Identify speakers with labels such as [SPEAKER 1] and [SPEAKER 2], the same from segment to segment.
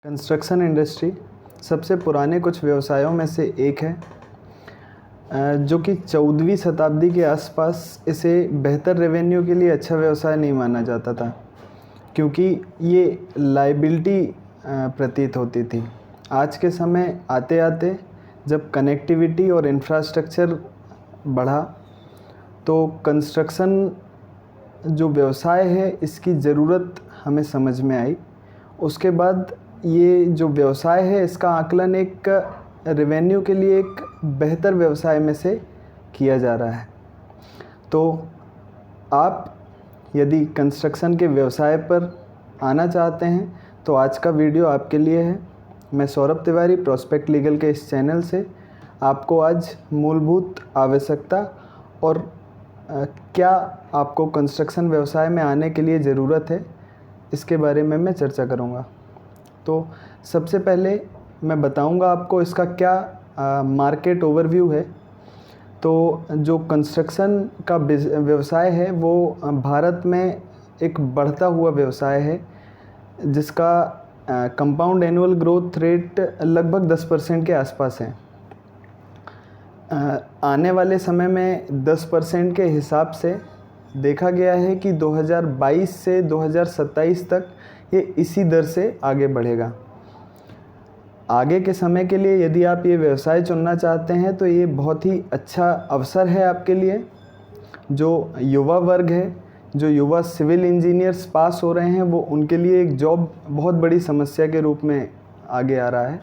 [SPEAKER 1] Construction industry सबसे पुराने कुछ व्यवसायों में से एक है, जो कि 14वीं शताब्दी के आसपास इसे बेहतर रेवेन्यू के लिए अच्छा व्यवसाय नहीं माना जाता था, क्योंकि ये लायबिलिटी प्रतीत होती थी। आज के समय आते आते जब कनेक्टिविटी और इंफ्रास्ट्रक्चर बढ़ा, तो कंस्ट्रक्शन जो व्यवसाय है इसकी ज़रूरत हमें समझ में आई। उसके बाद ये जो व्यवसाय है इसका आकलन एक रेवेन्यू के लिए एक बेहतर व्यवसाय में से किया जा रहा है। तो आप यदि कंस्ट्रक्शन के व्यवसाय पर आना चाहते हैं तो आज का वीडियो आपके लिए है। मैं सौरभ तिवारी प्रोस्पेक्ट लीगल के इस चैनल से आपको आज मूलभूत आवश्यकता और क्या आपको कंस्ट्रक्शन व्यवसाय में आने के लिए ज़रूरत है, इसके बारे में मैं चर्चा करूँगा। तो सबसे पहले मैं बताऊंगा आपको इसका क्या मार्केट ओवरव्यू है। तो जो कंस्ट्रक्शन का व्यवसाय है वो भारत में एक बढ़ता हुआ व्यवसाय है, जिसका कंपाउंड एनुअल ग्रोथ रेट लगभग 10% के आसपास है। आने वाले समय में 10% के हिसाब से देखा गया है कि 2022 से 2027 तक ये इसी दर से आगे बढ़ेगा। आगे के समय के लिए यदि आप ये व्यवसाय चुनना चाहते हैं तो ये बहुत ही अच्छा अवसर है आपके लिए। जो युवा वर्ग है, जो युवा सिविल इंजीनियर्स पास हो रहे हैं, वो उनके लिए एक जॉब बहुत बड़ी समस्या के रूप में आगे आ रहा है,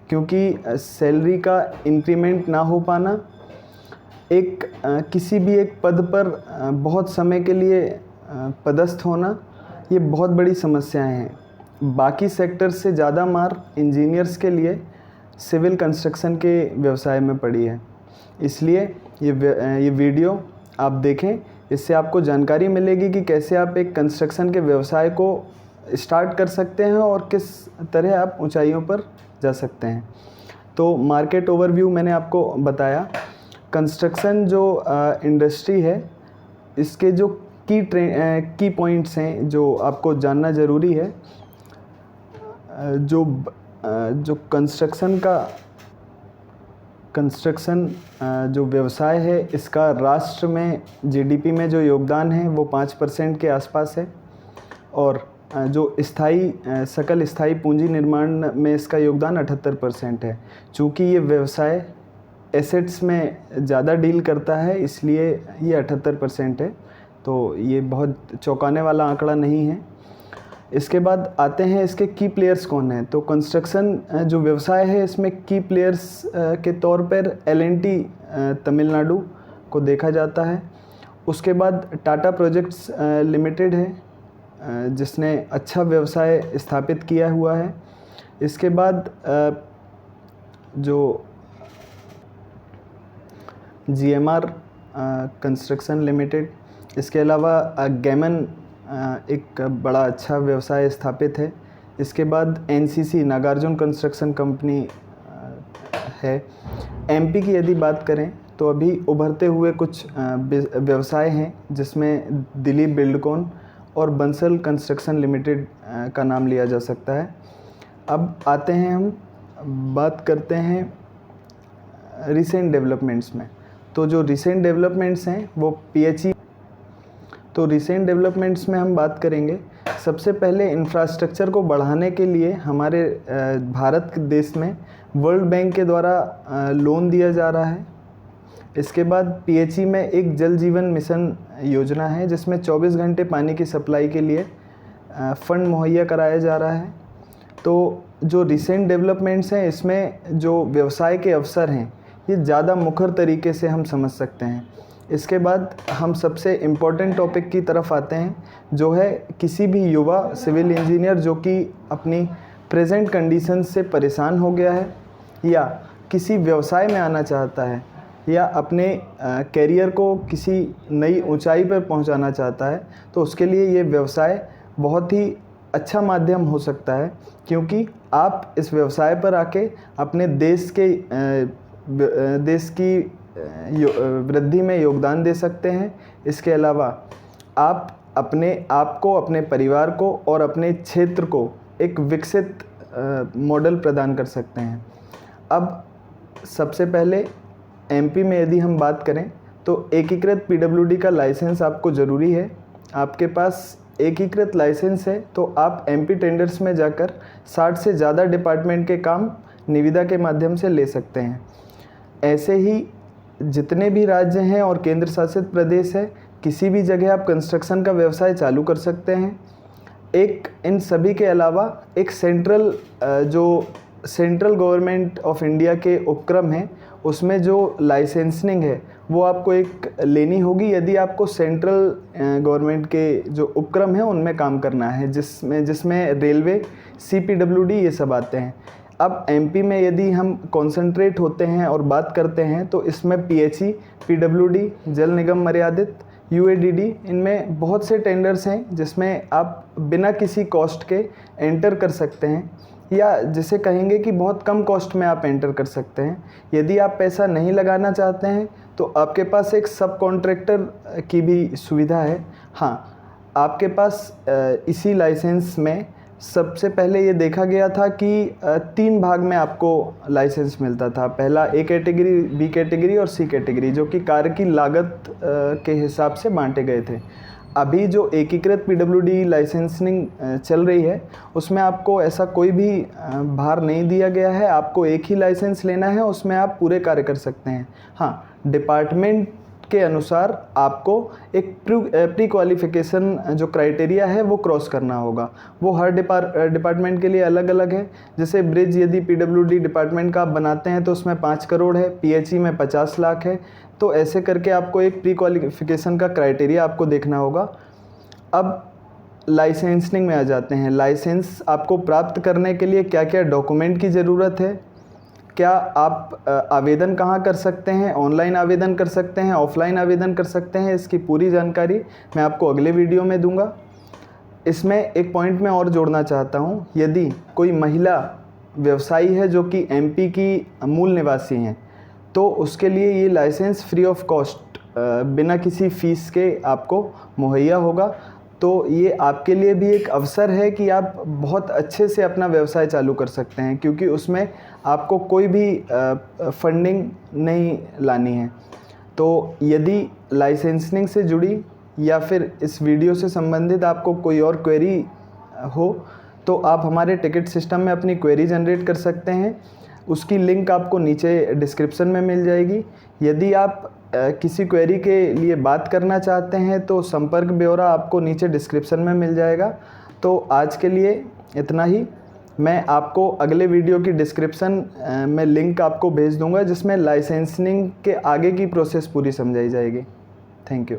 [SPEAKER 1] क्योंकि सैलरी का इंक्रीमेंट ना हो पाना, किसी भी एक पद पर बहुत समय के लिए पदस्थ होना, ये बहुत बड़ी समस्याएं हैं। बाकी सेक्टर से ज़्यादा मार इंजीनियर्स के लिए सिविल कंस्ट्रक्शन के व्यवसाय में पड़ी है। इसलिए ये वीडियो आप देखें, इससे आपको जानकारी मिलेगी कि कैसे आप एक कंस्ट्रक्शन के व्यवसाय को स्टार्ट कर सकते हैं और किस तरह आप ऊंचाइयों पर जा सकते हैं। तो मार्केट ओवरव्यू मैंने आपको बताया। कंस्ट्रक्शन जो इंडस्ट्री है, इसके जो की पॉइंट्स हैं जो आपको जानना ज़रूरी है। जो कंस्ट्रक्शन जो व्यवसाय है, इसका राष्ट्र में जीडीपी में जो योगदान है वो 5% के आसपास है, और जो सकल स्थायी पूंजी निर्माण में इसका योगदान 78% है। चूँकि ये व्यवसाय एसेट्स में ज़्यादा डील करता है, इसलिए ये 78% है। तो ये बहुत चौंकाने वाला आंकड़ा नहीं है। इसके बाद आते हैं इसके की प्लेयर्स कौन हैं। तो कंस्ट्रक्शन जो व्यवसाय है, इसमें की प्लेयर्स के तौर पर L&T तमिलनाडु को देखा जाता है। उसके बाद टाटा प्रोजेक्ट्स लिमिटेड है, जिसने अच्छा व्यवसाय स्थापित किया हुआ है। इसके बाद जो GMR कंस्ट्रक्शन लिमिटेड, इसके अलावा गैमन एक बड़ा अच्छा व्यवसाय स्थापित है। इसके बाद NCC नागार्जुन कंस्ट्रक्शन कंपनी है। MP की यदि बात करें तो अभी उभरते हुए कुछ व्यवसाय हैं, जिसमें दिलीप बिल्डकॉन और बंसल कंस्ट्रक्शन लिमिटेड का नाम लिया जा सकता है। अब आते हैं, हम बात करते हैं रिसेंट डेवलपमेंट्स में। तो जो रिसेंट डेवलपमेंट्स हैं वो PHE। तो रिसेंट डेवलपमेंट्स में हम बात करेंगे। सबसे पहले इंफ्रास्ट्रक्चर को बढ़ाने के लिए हमारे भारत के देश में वर्ल्ड बैंक के द्वारा लोन दिया जा रहा है। इसके बाद PHE में एक जल जीवन मिशन योजना है, जिसमें 24 घंटे पानी की सप्लाई के लिए फ़ंड मुहैया कराया जा रहा है। तो जो रिसेंट डेवलपमेंट्स हैं, इसमें जो व्यवसाय के अवसर हैं, ये ज़्यादा मुखर तरीके से हम समझ सकते हैं। इसके बाद हम सबसे इम्पोर्टेंट टॉपिक की तरफ आते हैं, जो है किसी भी युवा सिविल इंजीनियर जो कि अपनी प्रेजेंट कंडीशन से परेशान हो गया है, या किसी व्यवसाय में आना चाहता है, या अपने कैरियर को किसी नई ऊंचाई पर पहुंचाना चाहता है, तो उसके लिए ये व्यवसाय बहुत ही अच्छा माध्यम हो सकता है, क्योंकि आप इस व्यवसाय पर आके अपने देश की वृद्धि में योगदान दे सकते हैं। इसके अलावा आप अपने आप को, अपने परिवार को और अपने क्षेत्र को एक विकसित मॉडल प्रदान कर सकते हैं। अब सबसे पहले एमपी में यदि हम बात करें तो एकीकृत पीडब्ल्यूडी का लाइसेंस आपको ज़रूरी है। आपके पास एकीकृत लाइसेंस है तो आप एमपी टेंडर्स में जाकर 60 से ज़्यादा डिपार्टमेंट के काम निविदा के माध्यम से ले सकते हैं। ऐसे ही जितने भी राज्य हैं और केंद्र शासित प्रदेश है, किसी भी जगह आप कंस्ट्रक्शन का व्यवसाय चालू कर सकते हैं। एक इन सभी के अलावा एक सेंट्रल गवर्नमेंट ऑफ इंडिया के उपक्रम है, उसमें जो लाइसेंसिंग है वो आपको एक लेनी होगी यदि आपको सेंट्रल गवर्नमेंट के जो उपक्रम है उनमें काम करना है, जिसमें रेलवे, सीपीडब्ल्यूडी ये सब आते हैं। अब एमपी में यदि हम कॉन्सेंट्रेट होते हैं और बात करते हैं तो इसमें पीएचई, पीडब्ल्यूडी, जल निगम मर्यादित, यूएडीडी, इनमें बहुत से टेंडर्स हैं जिसमें आप बिना किसी कॉस्ट के एंटर कर सकते हैं, या जिसे कहेंगे कि बहुत कम कॉस्ट में आप एंटर कर सकते हैं। यदि आप पैसा नहीं लगाना चाहते हैं तो आपके पास एक सब कॉन्ट्रैक्टर की भी सुविधा है। हाँ, आपके पास इसी लाइसेंस में सबसे पहले ये देखा गया था कि 3 भाग में आपको लाइसेंस मिलता था। पहला ए कैटेगरी, बी कैटेगरी और सी कैटेगरी, जो कि कार्य की लागत के हिसाब से बांटे गए थे। अभी जो एकीकृत पीडब्ल्यूडी लाइसेंसिंग चल रही है उसमें आपको ऐसा कोई भी भार नहीं दिया गया है। आपको एक ही लाइसेंस लेना है, उसमें आप पूरे कार्य कर सकते हैं। हाँ, डिपार्टमेंट के अनुसार आपको एक प्री क्वालिफिकेशन जो क्राइटेरिया है वो क्रॉस करना होगा। वो हर डिपार्टमेंट के लिए अलग अलग है। जैसे ब्रिज यदि पीडब्ल्यूडी डिपार्टमेंट का आप बनाते हैं तो उसमें 5 करोड़ है, पीएचई में 50 लाख है। तो ऐसे करके आपको एक प्री क्वालिफिकेशन का क्राइटेरिया आपको देखना होगा। अब लाइसेंसिंग में आ जाते हैं। लाइसेंस आपको प्राप्त करने के लिए क्या क्या डॉक्यूमेंट की ज़रूरत है, क्या आप आवेदन कहाँ कर सकते हैं, ऑनलाइन आवेदन कर सकते हैं, ऑफलाइन आवेदन कर सकते हैं, इसकी पूरी जानकारी मैं आपको अगले वीडियो में दूंगा। इसमें एक पॉइंट मैं और जोड़ना चाहता हूँ, यदि कोई महिला व्यवसायी है जो कि एमपी की मूल निवासी हैं तो उसके लिए ये लाइसेंस फ्री ऑफ कॉस्ट बिना किसी फ़ीस के आपको मुहैया होगा। तो ये आपके लिए भी एक अवसर है कि आप बहुत अच्छे से अपना व्यवसाय चालू कर सकते हैं, क्योंकि उसमें आपको कोई भी फंडिंग नहीं लानी है। तो यदि लाइसेंसिंग से जुड़ी या फिर इस वीडियो से संबंधित आपको कोई और क्वेरी हो तो आप हमारे टिकट सिस्टम में अपनी क्वेरी जनरेट कर सकते हैं। उसकी लिंक आपको नीचे डिस्क्रिप्शन में मिल जाएगी। यदि आप किसी क्वेरी के लिए बात करना चाहते हैं तो संपर्क ब्यौरा आपको नीचे डिस्क्रिप्शन में मिल जाएगा। तो आज के लिए इतना ही। मैं आपको अगले वीडियो की डिस्क्रिप्शन में लिंक आपको भेज दूंगा जिसमें लाइसेंसिंग के आगे की प्रोसेस पूरी समझाई जाएगी। Thank you.